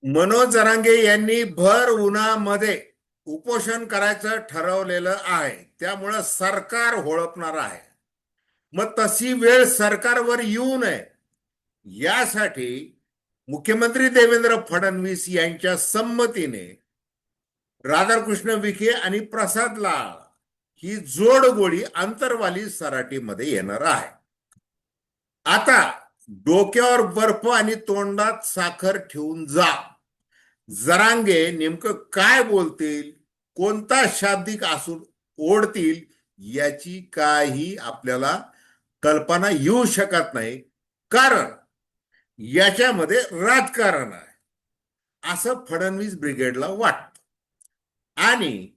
मनोज जरांगे यांनी भर उन्हामध्ये उपोषण करायचं ठरवलेलं आहे. त्यामुळं सरकार होळपणार आहे. मग तशी वेळ सरकारवर येऊ नये यासाठी मुख्यमंत्री देवेंद्र फडणवीस यांच्या संमतीने राधाकृष्ण विखे आणि प्रसाद लाड ही जोडगोळी आंतरवाली सराटीमध्ये येणार आहे. आता डोक्यावर बर्फ आणि तोंडात साखर ठेवून जा. जरांगे नेमकं काय बोलतील, कोणता शाब्दिक आसूड ओढतील याची काही आपल्याला कल्पना येऊ शकत नाही. कारण याच्यामध्ये राजकारण आहे असं फडणवीस ब्रिगेडला वाटतं. आणि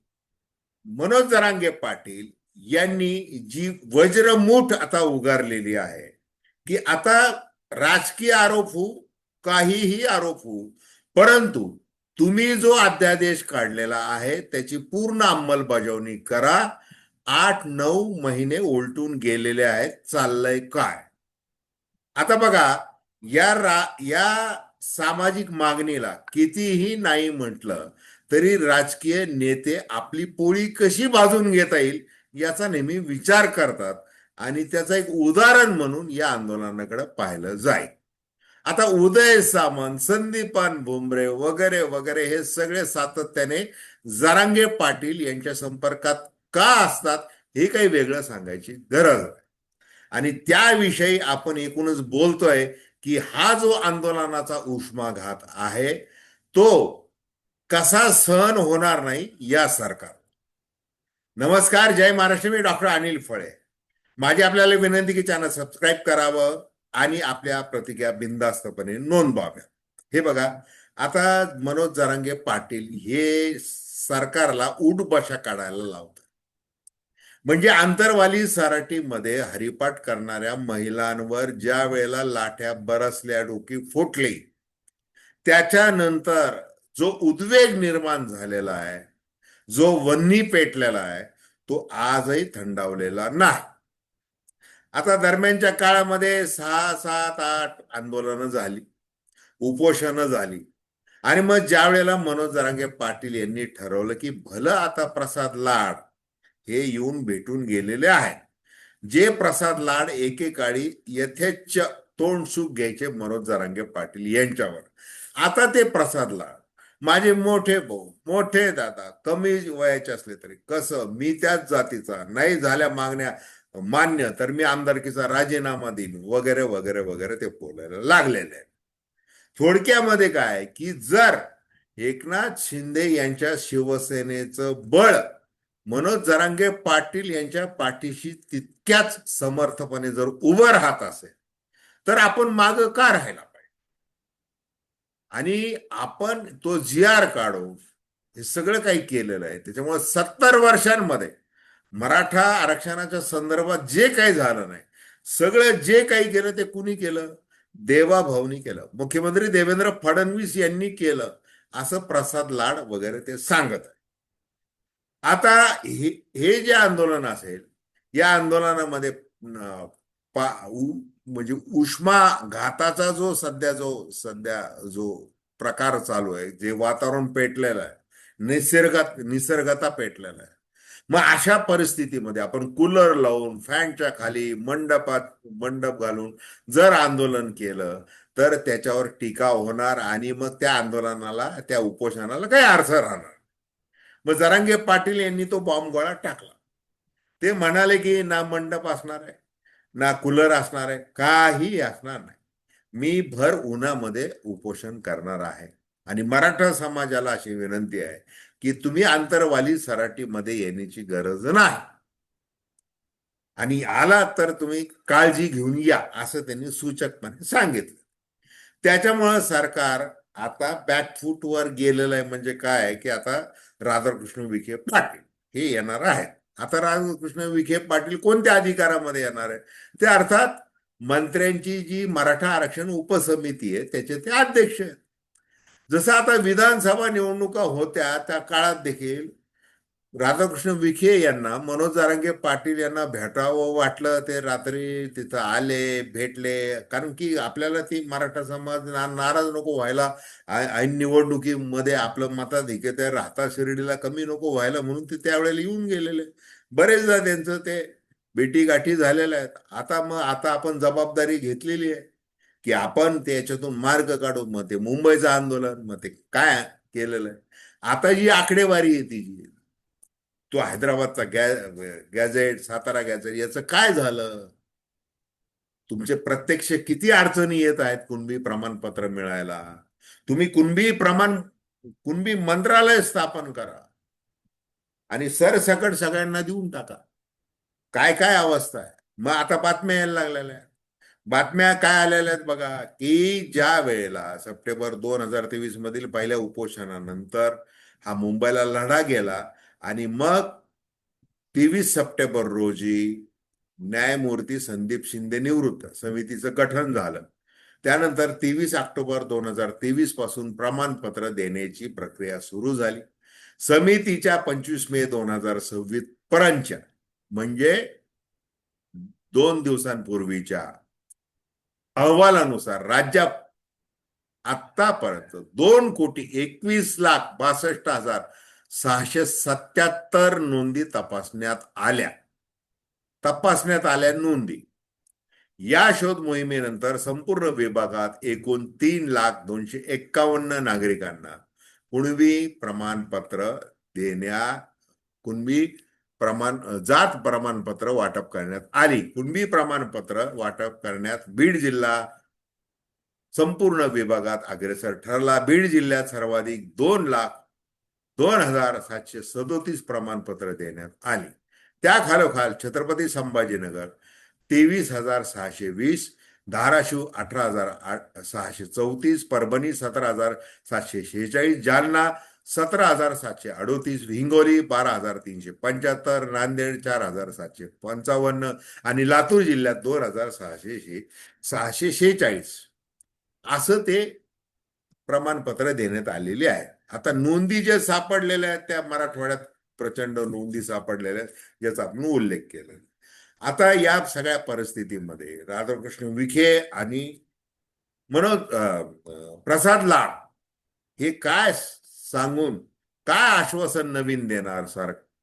मनोज जरांगे पाटील यांनी जी वज्रमूठ आता उगारलेली आहे की आता राजकीय आरोप हो, काहीही आरोप हो, परंतु तुम्ही जो अध्यादेश काढलेला आहे त्याची पूर्ण अंमलबजावणी करा. 8-9 महिने उलटून गेलेले आहेत, चाललंय काय? आता बघा, या सामाजिक मागणीला कितीही नाही म्हटलं तरी राजकीय नेते आपली पोळी कशी भाजून घेता येईल याचा नेहमी विचार करतात. आणि त्याचं एक उदाहरण म्हणून या आंदोलनाकडे पाहिलं जाईल. आता उदय सामंत, संदीपान भुमरे वगैरे वगैरे हे सगळे सातत्याने जरांगे पाटील यांच्या संपर्कात का असतात हे काही वेगळं सांगायची गरज आहे. आणि त्याविषयी आपण एकूणच बोलतोय की हा जो आंदोलनाचा उष्माघात आहे तो कसा सहन होणार नाही या सरकार. नमस्कार, जय महाराष्ट्र. मी डॉक्टर अनिल फळे. माझी आपल्याला विनंती की चॅनल सबस्क्राईब करावं आणि आपल्या प्रतिक्रिया बिनधास्तपणे नोंदवाव्या. हे बघा, आता मनोज जरांगे पाटील हे सरकारला उठबशा काढायला लावतात. म्हणजे आंतरवाली सराटीमध्ये हरिपाठ करणाऱ्या महिलांवर ज्या वेळेला लाठ्या बरसल्या, डोकी फुटली, त्याच्यानंतर जो उद्वेग निर्माण झालेला आहे, जो वन्नी पेटलेला आहे, तो आजही थंडावलेला नाही. आता दरम्यानच्या काळामध्ये 6-7-8 आंदोलनं झाली, उपोषणं झाली. आणि मग ज्या वेळेला मनोज जरांगे पाटील यांनी ठरवलं की भलं आता प्रसाद लाड हे येऊन भेटून गेलेले आहेत. जे प्रसाद लाड एकेकाळी यथेच्छ तोंड सुख घ्यायचे मनोज जरांगे पाटील यांच्यावर, आता ते प्रसाद लाड माझे मोठे भाऊ, मोठे दादा, कमी वयाचे असले तरी कसं मी त्याच जातीचा, नाही झाल्या मागण्या मान्य तर मी आमदारकीचा राजीनामा देईन वगैरे वगैरे वगैरे ते बोलायला लागलेले आहे. थोडक्यामध्ये काय की जर एकनाथ शिंदे यांच्या शिवसेनेचं बळ मनोज जरांगे पाटील यांच्या पाठीशी तितक्याच समर्थपणे जर उभं राहत असेल तर आपण माग का राहायला पाहिजे. आणि आपण तो जी.आर काढू, हे सगळं काही केलेलं आहे. त्याच्यामुळे 70 वर्षांमध्ये मराठा आरक्षणाच्या संदर्भात जे काही झालं नाही, सगळं जे काही केलं ते कुणी केलं? देवाभाऊनी केलं, मुख्यमंत्री देवेंद्र फडणवीस यांनी केलं असं प्रसाद लाड वगैरे ते सांगत आहे. आता हे जे आंदोलन असेल, या आंदोलनामध्ये म्हणजे उष्माघाताचा जो सध्या जो प्रकार चालू आहे, जे वातावरण पेटलेलं आहे, निसर्गता पेटलेला आहे. मग अशा परिस्थितीमध्ये आपण कूलर लावून फॅनच्या खाली मंडप घालून जर आंदोलन केलं तर त्याच्यावर टीका होणार आणि मग त्या आंदोलनाला, त्या उपोषणाला काही अर्थ राहणार. मग जरांगे पाटील यांनी तो बॉम्ब गोळा टाकला. ते म्हणाले की ना मंडप असणार आहे, ना कूलर असणार आहे, काही असणार नाही, मी भर उन्हामध्ये उपोषण करणार आहे. आणि मराठा समाजाला अशी विनंती आहे की तुम्ही आंतरवाली सराटीमध्ये येण्याची गरज नाही, आणि आला तर तुम्ही काळजी घेऊन या असं त्यांनी सूचकपणे सांगितलं. त्याच्यामुळं सरकार आता बॅकफूटवर गेलेलं आहे. म्हणजे काय आहे की आता राधाकृष्ण विखे पाटील हे येणार आहेत. आता राधाकृष्ण विखे पाटील कोणत्या अधिकारामध्ये येणार आहे? ते अर्थात मंत्र्यांची जी मराठा आरक्षण उपसमिती आहे त्याचे ते अध्यक्ष आहेत. जसं आता विधानसभा निवडणुका होत्या त्या काळात देखील राधाकृष्ण विखे यांना मनोज जरांगे पाटील यांना भेटावं वाटलं, ते रात्री तिथं आले, भेटले. कारण की आपल्याला ती मराठा समाज नाराज नको व्हायला, ऐन निवडणुकीमध्ये आपलं मताधिक्य राहता शिर्डीला कमी नको व्हायला म्हणून ते त्यावेळेला येऊन गेलेले. बरेचदा त्यांचं ते भेटीगाठी झालेल्या आहेत. आता आपण जबाबदारी घेतलेली आहे की आपण त्याच्यातून मार्ग काढू. मग ते मुंबईचं आंदोलन, मग ते काय केलेलं आहे. आता जी आकडेवारी आहे ती जी, तो हैदराबादचा गॅझेट, सातारा गॅझेट, याचं काय झालं? तुमचे प्रत्यक्ष किती अडचणी येत आहेत कुणबी प्रमाणपत्र मिळायला? तुम्ही कुणबी मंत्रालय स्थापन करा आणि सरसकट सगळ्यांना देऊन टाका. काय काय अवस्था आहे. मग आता बातम्या यायला लागलेल्या आहेत. बातम्या काय आलेल्या आहेत बघा, की ज्या वेळेला सप्टेंबर 2023 मधील पहिल्या उपोषणानंतर हा मुंबईला लढा गेला आणि मग 23 सप्टेंबर रोजी न्यायमूर्ती संदीप शिंदे निवृत्त समितीचं गठन झालं. त्यानंतर 23 ऑक्टोबर 2023 पासून प्रमाणपत्र देण्याची प्रक्रिया सुरू झाली. समितीच्या 25 मे 2026 पर्यंतच्या, म्हणजे 2 दिवसांपूर्वीच्या अहवालानुसार राज्यात आतापर्यंत 2,21,62,677 नोंदी तपासण्यात आल्या नोंदी. या शोध मोहिमेनंतर संपूर्ण विभागात एकूण 3,02,51 नागरिकांना कुणबी प्रमाणपत्र देण्या कुणबी जात प्रमाणपत्र वाटप करण्यात आली. कुणबी प्रमाणपत्र वाटप करण्यात बीड जिल्हा संपूर्ण विभागात अग्रेसर ठरला. बीड जिल्ह्यात सर्वाधिक 2,02,737 प्रमाणपत्र देण्यात आली. त्याखालोखाल छत्रपती संभाजीनगर 23,620, धाराशिव 18,634, परभणी 17,746, जालना 17,738, हिंगोली 12,375, नांदेड 4,755 आणि लातूर जिल्ह्यात 2,646 असं ते प्रमाणपत्र देण्यात आलेली आहे. आता नोंदी जे सापडलेल्या आहेत त्या मराठवाड्यात प्रचंड नोंदी सापडलेल्या आहेत, याचा आपण उल्लेख केला. आता या सगळ्या परिस्थितीमध्ये राधाकृष्ण विखे आणि प्रसाद लाड हे काय सांगून, काय आश्वासन नवीन देणार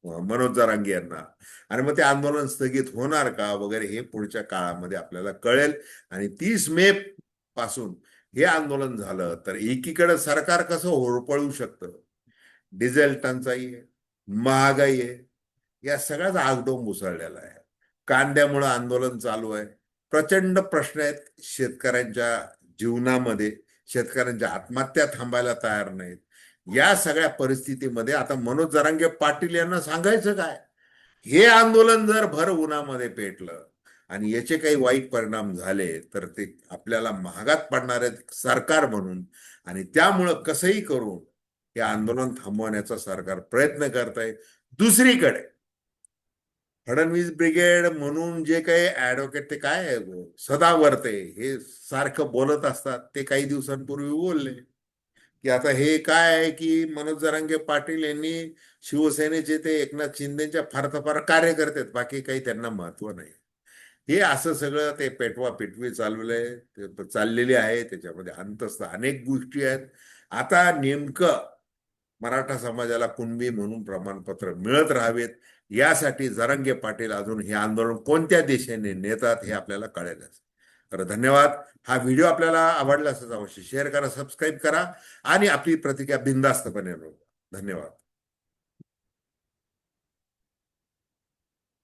मनोज जरांगे यांना, आणि मग ते आंदोलन स्थगित होणार का वगैरे, हे पुढच्या काळामध्ये आपल्याला कळेल. आणि 30 मे पासून हे आंदोलन झालं तर एकीकडे सरकार कसं होरपळू शकतं, डिझेल टंचाई आहे, महागाई आहे, या सगळ्याचा आगडोंब उसळलेला आहे. कांद्यामुळे आंदोलन चालू आहे. प्रचंड प्रश्न आहेत शेतकऱ्यांच्या जीवनामध्ये. शेतकऱ्यांच्या आत्महत्या थांबायला तयार नाहीत. या सगळ्या परिस्थितीमध्ये आता मनोज जरांगे पाटील यांना सांगायचं काय? हे आंदोलन जर भर उन्हामध्ये पेटलं आणि याचे काही वाईट परिणाम झाले तर ते आपल्याला महागात पडणार आहेत सरकार म्हणून. आणि त्यामुळं कसंही करून हे आंदोलन थांबवण्याचा सरकार प्रयत्न करत आहे. दुसरीकडे फडणवीस ब्रिगेड म्हणून जे काही ऍडव्होकेट, ते काय सदावर्ते हे सारखं बोलत असतात, ते काही दिवसांपूर्वी बोलले की आता हे काय आहे की मनोज जरांगे पाटील यांनी शिवसेनेचे ते एकनाथ शिंदेच्या फार तर फार कार्यकर्ते आहेत, बाकी काही त्यांना महत्व नाही. हे असं सगळं ते पेटवा पेटवी चाललेली आहे. त्याच्यामध्ये अंतस्थ अनेक गोष्टी आहेत. आता नेमकं मराठा समाजाला कुणबी म्हणून प्रमाणपत्र मिळत राहावेत यासाठी जरांगे पाटील अजून हे आंदोलन कोणत्या दिशेने नेतात हे आपल्याला कळेलच. तर धन्यवाद. हा व्हिडिओ आपल्याला आवडला असेल अवश्य शेअर करा, सबस्क्राईब करा आणि आपली प्रतिक्रिया बिनधास्तपणे नोंदवा. धन्यवाद.